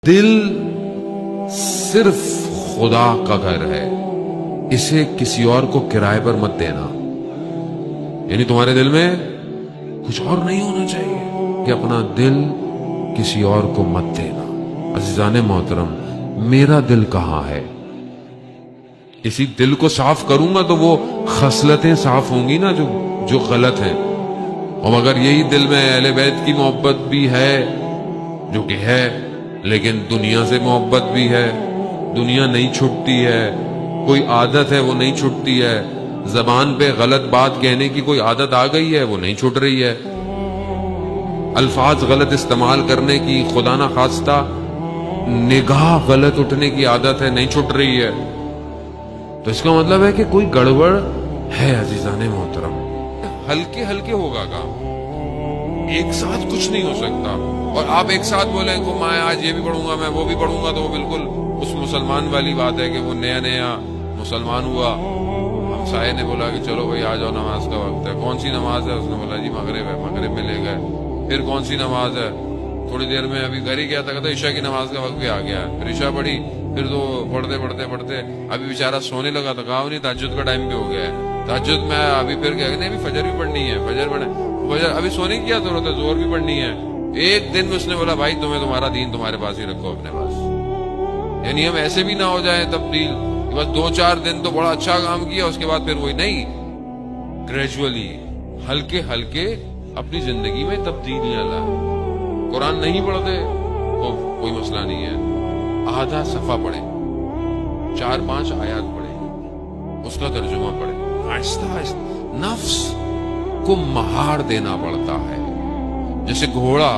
دل صرف خدا کا گھر ہے، اسے کسی اور کو کرائے پر مت دینا. یعنی تمہارے دل میں کچھ اور نہیں ہونا چاہیے کہ اپنا دل کسی اور کو مت دینا. عزیزان محترم، میرا دل کہاں ہے؟ اسی دل کو صاف کروں گا تو وہ خصلتیں صاف ہوں گی نا جو غلط ہیں. اور مگر یہی دل میں اہل بیت کی محبت بھی ہے جو کہ ہے، لیکن دنیا سے محبت بھی ہے، دنیا نہیں چھٹتی ہے. کوئی عادت ہے وہ نہیں چھٹتی ہے، زبان پہ غلط بات کہنے کی کوئی عادت آ گئی ہے وہ نہیں چھٹ رہی ہے، الفاظ غلط استعمال کرنے کی خدا نہ خواستہ نگاہ غلط اٹھنے کی عادت ہے نہیں چھٹ رہی ہے. تو اس کا مطلب ہے کہ کوئی گڑبڑ ہے. عزیزان محترم، ہلکے ہلکے ہوگا کام، ایک ساتھ کچھ نہیں ہو سکتا. اور آپ ایک ساتھ بولیں کہ میں آج یہ بھی پڑھوں گا میں وہ بھی پڑھوں گا، تو وہ بالکل اس مسلمان والی بات ہے کہ وہ نیا مسلمان ہوا، ہمسائے نے بولا کہ چلو بھائی آ جاؤ نماز کا وقت ہے. کون سی نماز ہے؟ اس نے بولا جی مغرب ہے. مغرب میں لے گئے. پھر کون سی نماز ہے؟ تھوڑی دیر میں ابھی گھر ہی گیا تھا، کہتا عشاء کی نماز کا وقت بھی آ گیا ہے. پھر عشاء پڑھی، پھر تو پڑھتے ابھی بیچارہ سونے لگا تو کہا نہیں تہجد کا ٹائم بھی ہو گیا ہے. تہجد میں ابھی پھر کیا نہیں، ابھی فجر بھی پڑھنی ہے. فجر ابھی سونے کی کیا ضرورت ہے، ظہر بھی پڑھنی ہے. ایک دن میں اس نے بولا بھائی تمہیں تمہارا دین تمہارے پاس ہی رکھو اپنے پاس. یعنی ہم ایسے بھی نہ ہو جائیں تبدیل، بس 2-4 دن تو بڑا اچھا کام کیا، اس کے بعد پھر وہی نہیں. گریجولی ہلکے ہلکے اپنی زندگی میں تبدیلیاں لائیں. قرآن نہیں پڑھتے تو کوئی مسئلہ نہیں ہے، آدھا صفحہ پڑھیں، 4-5 آیات پڑھیں، اس کا ترجمہ پڑھیں. آہستہ آہستہ نفس کو مہار دینا پڑتا ہے. جیسے گھوڑا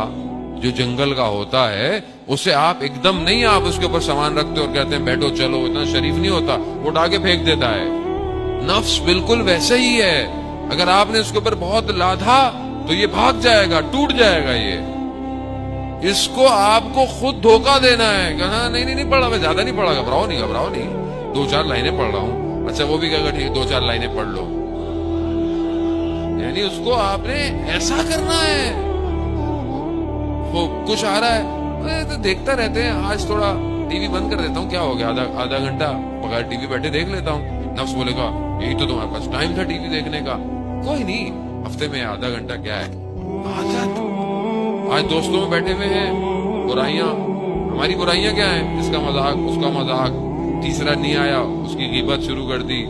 جو جنگل کا ہوتا ہے، اسے آپ ایک دم نہیں آپ اس کے اوپر سامان رکھتے اور کہتے ہیں بیٹھو چلو، اتنا شریف نہیں ہوتا، وہ اٹھا کے پھینک دیتا ہے. نفس بالکل ویسے ہی ہے، اگر آپ نے اس کے اوپر بہت لادا تو یہ بھاگ جائے گا، ٹوٹ جائے گا. یہ اس کو آپ کو خود دھوکہ دینا ہے کہ ہاں نہیں پڑھ رہا، میں زیادہ نہیں پڑھا، گھبراؤ نہیں 2-4 لائنیں پڑھ رہا ہوں. اچھا وہ بھی کہے گا ٹھیک 2-4 لائنیں پڑھ لو. یعنی اس کو آپ نے ایسا کرنا ہے. وہ کچھ آ رہا ہے تو دیکھتا رہتے ہیں، آج تھوڑا ٹی وی بند کر دیتا ہوں، کیا ہو گیا آدھا گھنٹہ بغیر ٹی وی بیٹھے دیکھ لیتا ہوں. نفس بولے گا یہی تو تمہارے پاس ٹائم تھا ٹی وی دیکھنے کا. کوئی نہیں، ہفتے میں آدھا گھنٹہ کیا ہے عادت. آج دوستوں میں بیٹھے ہوئے ہیں، برائیاں، ہماری برائیاں کیا ہیں؟ اس کا مذاق، اس کا مذاق، تیسرا نہیں آیا اس کی غیبت شروع کر دی،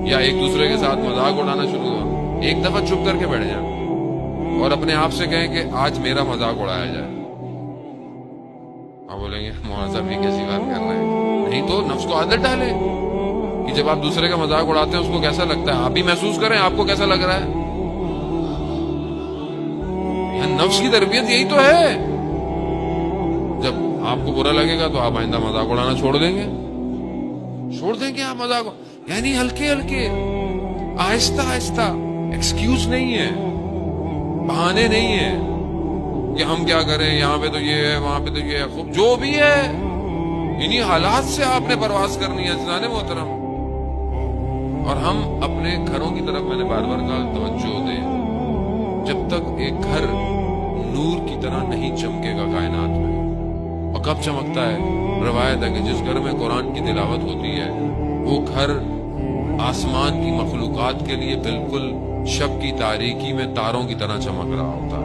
یا ایک دوسرے کے ساتھ مذاق اڑانا شروع ہوا. ایک دفعہ چپ کر کے بیٹھ جائیں اور اپنے آپ سے کہیں کہ آج میرا مذاق اڑایا جائے. آپ بولیں گے مولانا صاحب یہ کیسی بات کر رہے ہیں؟ نہیں تو نفس کو عادت ڈالے کہ جب آپ دوسرے کا مذاق اڑاتے ہیں اس کو کیسا لگتا ہے، آپ بھی محسوس کریں آپ کو کیسا لگ رہا ہے. نفس کی تربیت یہی تو ہے. جب آپ کو برا لگے گا تو آپ آئندہ مذاق اڑانا چھوڑ دیں گے آپ مذاق. یعنی ہلکے ہلکے، آہستہ آہستہ. ایکسکیوز نہیں ہے، بہانے نہیں ہے کہ ہم کیا کریں، یہاں پہ تو یہ ہے وہاں پہ تو یہ ہے. خوب جو بھی ہے انہی حالات سے آپ نے پرواز کرنی ہے عزیزان محترم. اور ہم اپنے گھروں کی طرف میں نے بار بار کہا توجہ دیں. جب تک ایک گھر نور کی طرح نہیں چمکے گا کائنات میں، اور کب چمکتا ہے؟ روایت ہے کہ جس گھر میں قرآن کی تلاوت ہوتی ہے وہ گھر آسمان کی مخلوقات کے لیے بالکل شب کی تاریکی میں تاروں کی طرح چمک رہا ہوتا ہے.